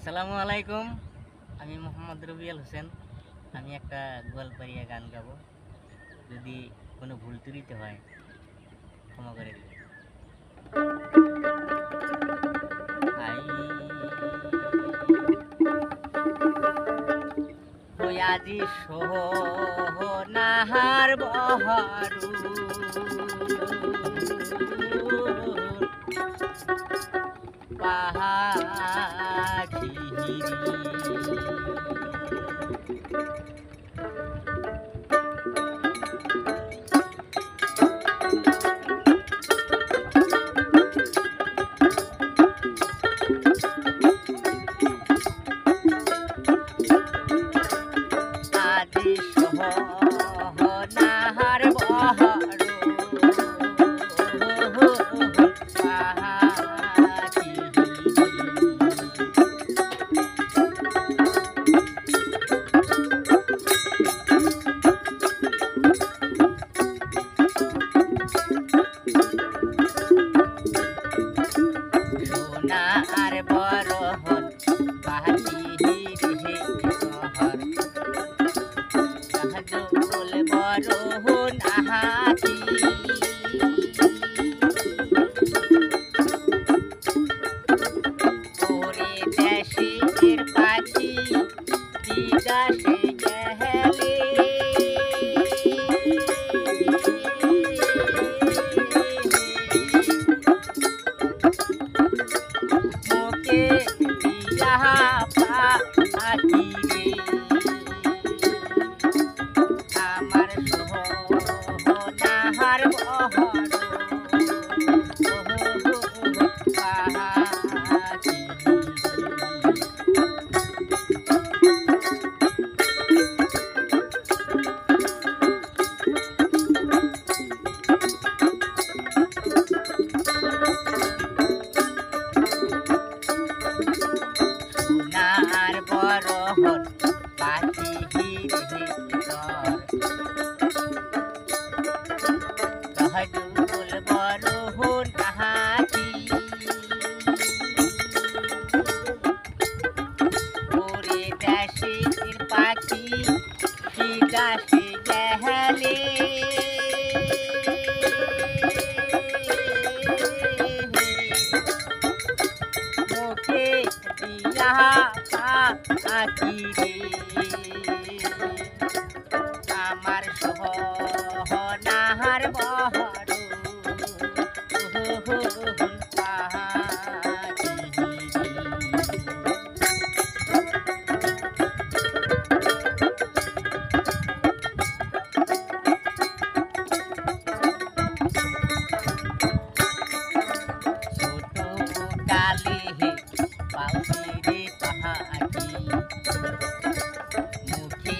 আসসালামু আলাইকুম। আমি মোহাম্মদ রবিউল হোসেন। আমি একটা গোয়ালপাড়িয়া গান গাবো। যদি কোনো ভুল ত্রুটি হয় ক্ষমা করে দিবেন। আজি সোনাহার বহারু পাখি আজি সোনাহার বহারু সোনার বরহন পাখি কাজল বরহন আহাতি ওরে দেশের পাখি বিদেশে গেলে মোকে দিয়া পাখি রে আমার সোনাহার বহর পাখি সোনার বরহন পাখি কাজল বরহন আহাতি ওরে দেশের পাখি বিদেশে গেলে মোকে দিয়া পাখি রে আমার সোনাহার বহর ছোট কালে পাখি রে পাখি মুখে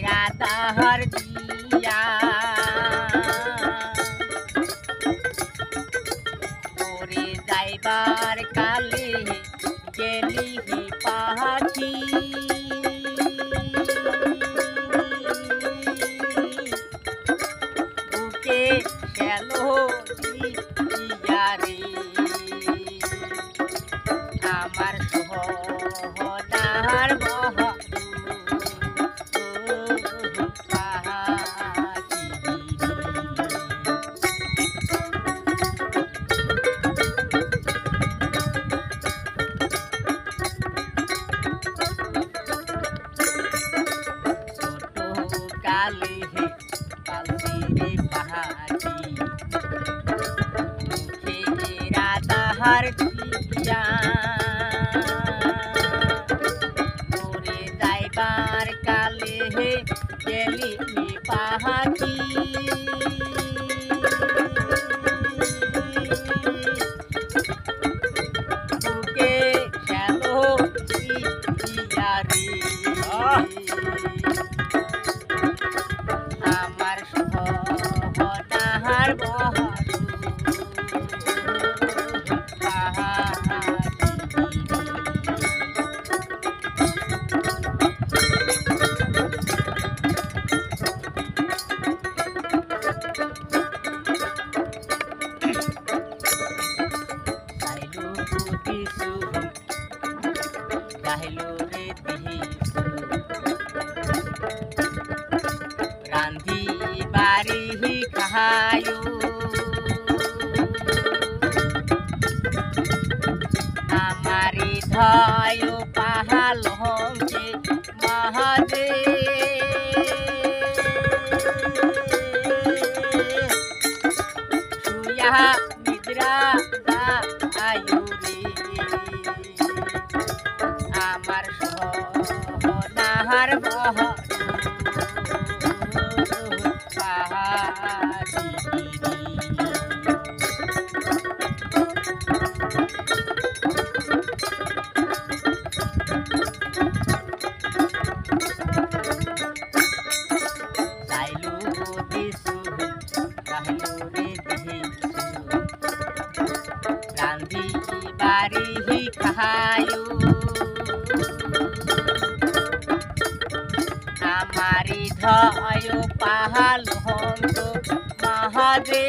রাধার দিয়া ওরে যাইবার কালে গেলি পাখি বুকে গেলো দিয়া রে আমার সোনার বহর ছোট কালে পালছি রে পাখি মুখে রাধার দিয়া ওরে যাইবার কালে গেলি পাখি বুকে গেলো দিয়া রে আমার সোনাহার বহর পাখি রাহিলো রে দেহি রান্ধি বাড়ি খাহায়ু আমারি ধয় পাহাল হংকে মহাদে সুয়া নিদ্রা দা আয়ু রে আমার সোনার বহর রান্ধি বাড়ি খাহায়ু আমারি ধয় পাহাল হন্ত মহাদে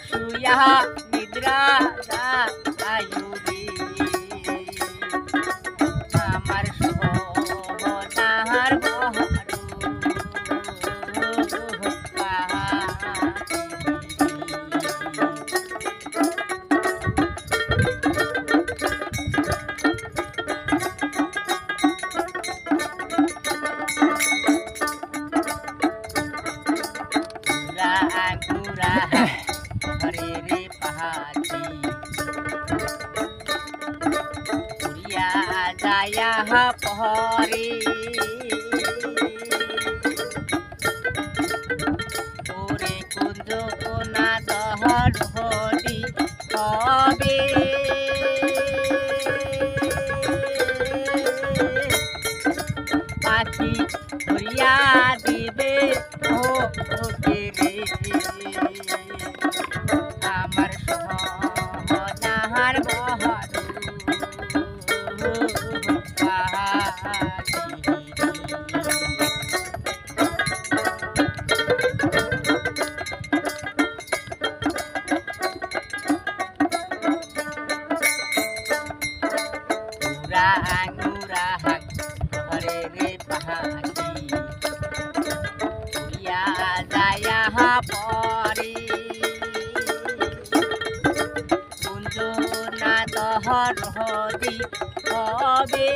সুয়া নিদ্রা দা আয়ু রে আমার সোনার বহর গুরা হরে রে পাহাড়ি উড়িয়া যায়া পহরে ওরে কুঞ্জ না দহর হরি হবে পাখি উড়িয়া দিবে ও রে আমার সোনার বহর হরে রে পাহাড়ি উড়িয়া যায়া পরে কুঞ্জ না দহর হরি হবে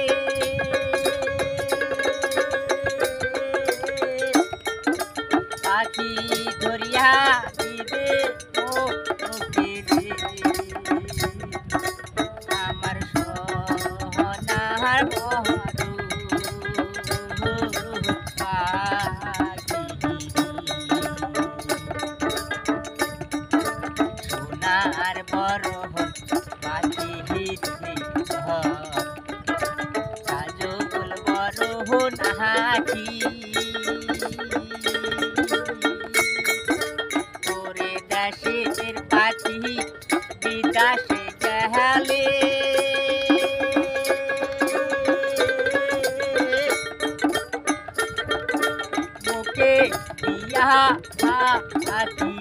পাখি ধরিয়া দিবে ও রে আমার সোনার বহর সোনার বরহন পাখি হিরে কাজল বরহন হাকি ওরে দেশের পাখি বিদাসে গেলে মুখে দিয়া হাতি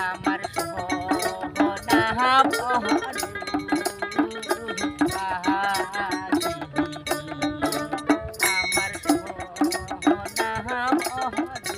আমার সোনা বহর আমার সোনা বহর